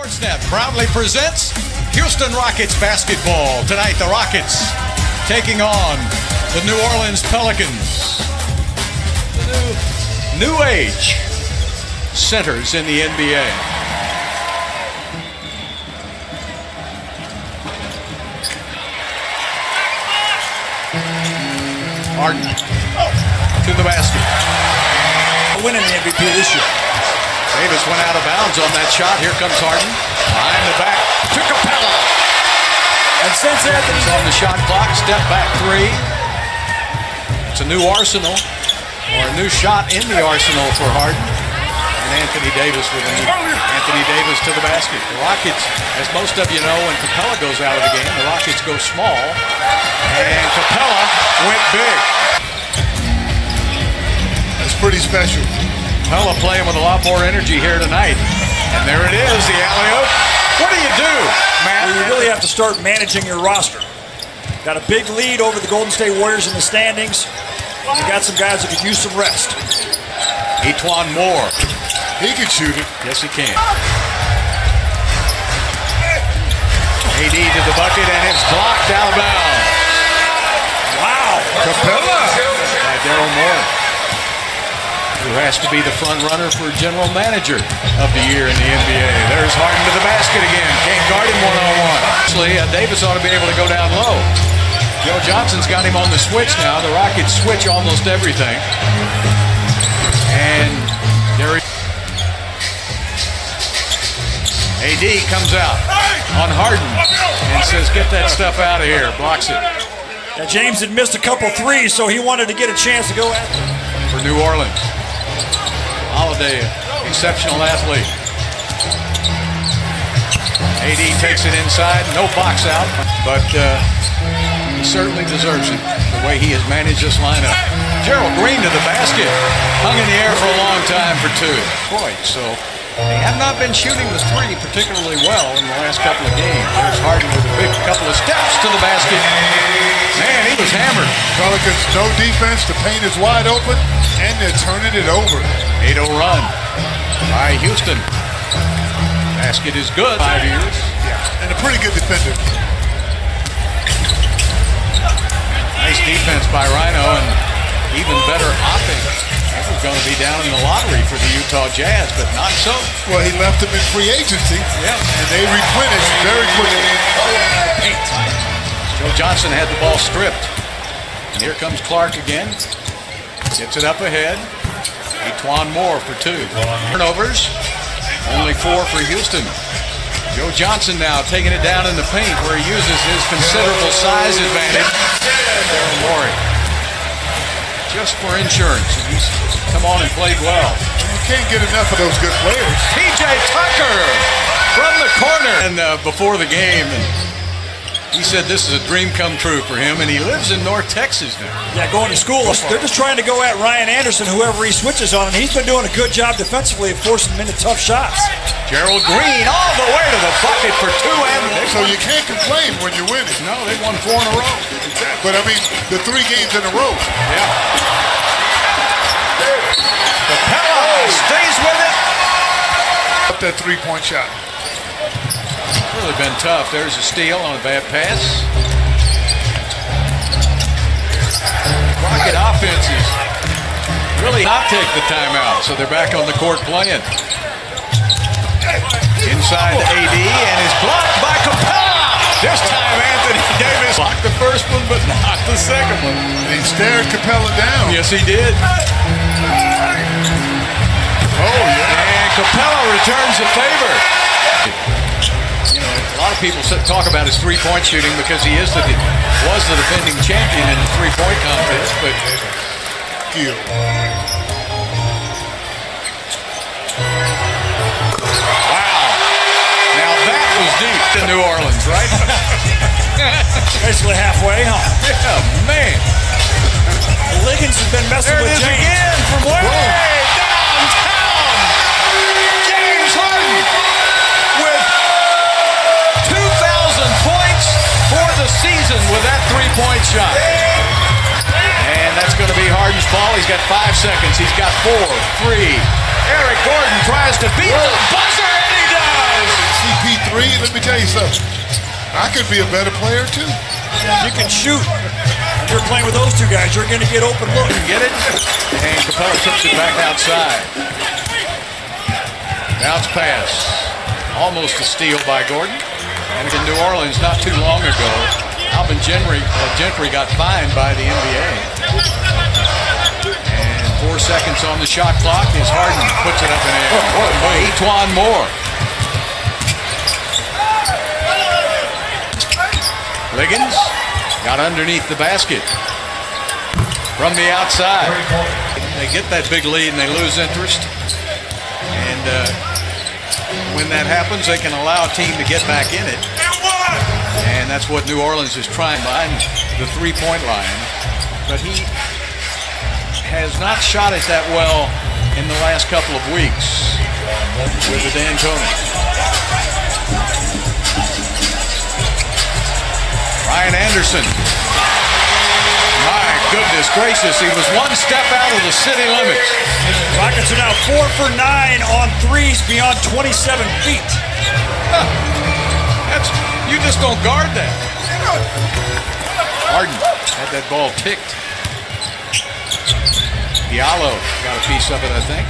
Sportsnet proudly presents Houston Rockets basketball. Tonight, the Rockets taking on the New Orleans Pelicans. The new age centers in the NBA. Harden to the basket. Winning the MVP this year. Davis went out of bounds on that shot. Here comes Harden. Behind the back to Capella. And since Anthony's on the shot clock, step back three. It's a new arsenal, or a new shot in the arsenal for Harden. And Anthony Davis with a knee. Anthony Davis to the basket. The Rockets, as most of you know, when Capella goes out of the game, the Rockets go small. And Capella went big. That's pretty special. Capella playing with a lot more energy here tonight. And there it is, the alley-oop. What do you do, Matt? Well, you really have to start managing your roster. Got a big lead over the Golden State Warriors in the standings. You got some guys that could use some rest. Etwan Moore. He can shoot it. Yes, he can. AD to the bucket, and it's blocked out of bounds. Wow. Capella. By Daryl Morey, who has to be the front runner for general manager of the year in the NBA. There's Harden to the basket again. Can't guard him one-on-one. Actually, Davis ought to be able to go down low. Joe Johnson's got him on the switch now. The Rockets switch almost everything. And there AD comes out on Harden and says, get that stuff out of here. Blocks it. Now, James had missed a couple threes, so he wanted to get a chance to go at them. For New Orleans. Holiday, exceptional athlete. AD takes it inside, no box out, but he certainly deserves it, the way he has managed this lineup. Gerald Green to the basket, hung in the air for a long time for two. Boy, so they have not been shooting the three particularly well in the last couple of games. There's Harden with a big couple of steps to the basket. Man, he was hammered. Pelicans, no defense, the paint is wide open, and they're turning it over. 8-0 run by Houston. Basket is good. 5 years. Yeah, and a pretty good defender. Nice defense by Rhino, and even better offense. That was going to be down in the lottery for the Utah Jazz, but not so. Well, he left them in free agency, and they replenished very quickly. Joe Johnson had the ball stripped. And here comes Clark again. Gets it up ahead. Etwan Moore for two. Turnovers. Only 4 for Houston. Joe Johnson now taking it down in the paint where he uses his considerable size advantage. Daryl Morey. Just for insurance. He's come on and played well. You can't get enough of those good players. TJ Tucker from the corner. And before the game, he said this is a dream come true for him, and he lives in North Texas now. Yeah, going to school. They're just trying to go at Ryan Anderson, whoever he switches on, and he's been doing a good job defensively of forcing him into tough shots. Gerald Green all the way to the bucket for 2 and 1. So you can't complain when you're winning. No, they won 4 in a row. But I mean, the 3 games in a row. Yeah. Capella stays with it. Up that 3-point shot. Really been tough. There's a steal on a bad pass. Rocket offenses really not take the timeout, so they're back on the court playing. Inside to AD, and is blocked by Capella. This time Anthony Davis blocked the first one, but not the second one. And he stared Capella down. Yes, he did. Oh, yeah. And Capella returns the favor. You know, a lot of people talk about his three-point shooting because he was the defending champion in the three-point contest, but wow. Now that was deep to New Orleans, right? Basically halfway, huh? Yeah, man. Liggins has been messing with James. There it is again from way downtown. James Harden with 2,000 points for the season with that three-point shot. And that's going to be Harden's ball. He's got 5 seconds. He's got 4, 3. Eric Gordon tries to beat the buzzer, and he does. CP let me tell you something. I could be a better player too. You can shoot. If you're playing with those two guys, you're going to get open look. Get it? And Capella tips it back outside. Bounce pass. Almost a steal by Gordon. And in New Orleans not too long ago, Alvin Gentry got fined by the NBA. And 4 seconds on the shot clock as Harden puts it up in the air. By E'Twaun Moore. Liggins got underneath the basket from the outside. They get that big lead and they lose interest. And when that happens, they can allow a team to get back in it. And that's what New Orleans is trying behind the three-point line. But he has not shot it that well in the last couple of weeks with the D'Antoni. Ryan Anderson. My goodness gracious, he was one step out of the city limits. Rockets are now 4 for 9 on threes beyond 27 feet. You just don't guard that. Harden had that ball ticked. Diallo got a piece of it, I think.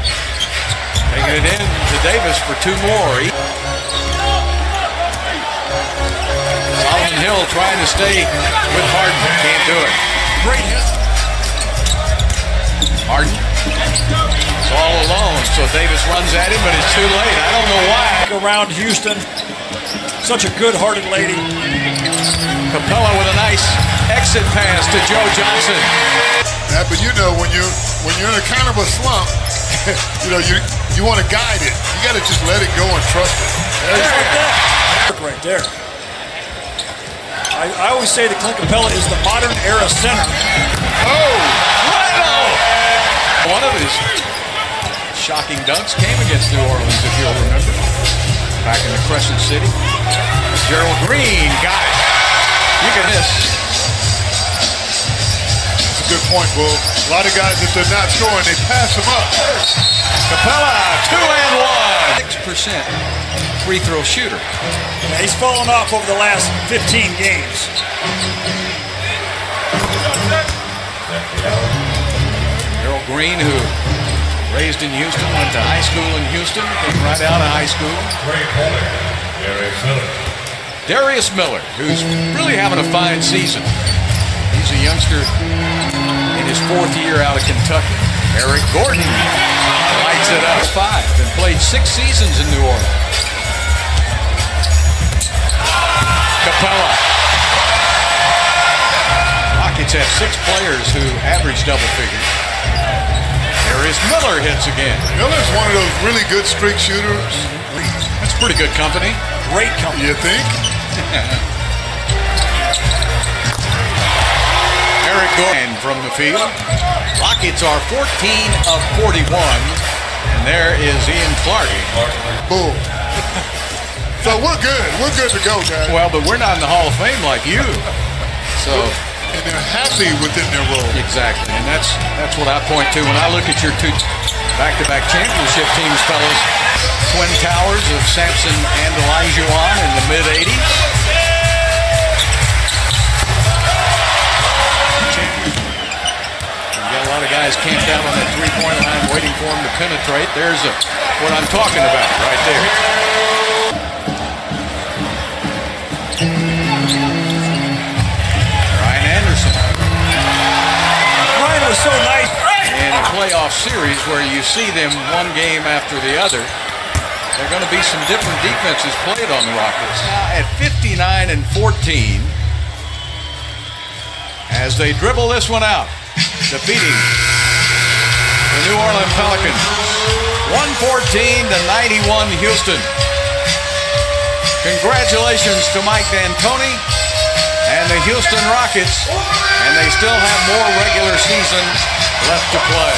Taking it in to Davis for 2 more. Solomon Hill trying to stay with Harden. Can't do it. Great hit. Harden is all alone, so Davis runs at him, but it's too late. I don't know why. Around Houston. Such a good-hearted lady. Capella with a nice exit pass to Joe Johnson. Yeah, but you know, when you're in a kind of a slump, you want to guide it. You got to just let it go and trust it. Right there. I always say that Clint Capella is the modern era center. Oh, right on! One of his shocking dunks came against New Orleans, if you'll remember. Back in the Crescent City. Gerald Green got it. You can miss. That's a good point, Bull. A lot of guys, if they're not scoring, they pass them up. Capella, 2 and 1. 6% free throw shooter. Yeah, he's fallen off over the last 15 games. Gerald Green, who raised in Houston, went to high school in Houston, came right out of high school. Darius Miller, who's really having a fine season. He's a youngster in his 4th year out of Kentucky. Eric Gordon lights it up. 5 and played 6 seasons in New Orleans. Capella. Rockets have 6 players who average double figures. Darius Miller hits again. Miller's one of those really good streak shooters. That's pretty good company. Great company. You think? Eric Gordon from the field. Rockets are 14 of 41. And there is Ian Clarke. Bull. So we're good. We're good to go, guys. Well, but we're not in the Hall of Fame like you. So. And they're happy within their role. Exactly, and that's what I point to when I look at your 2 back-to-back championship teams, fellas. Twin towers of Sampson and Olajuwon in the mid-'80s. You got a lot of guys camped out on that three-point line waiting for him to penetrate. There's what I'm talking about right there. Ryan was so nice. In a playoff series where you see them one game after the other, there are going to be some different defenses played on the Rockets. Now at 59 and 14, as they dribble this one out, defeating the New Orleans Pelicans, 114 to 91 Houston. Congratulations to Mike D'Antoni and the Houston Rockets, and they still have more regular season left to play.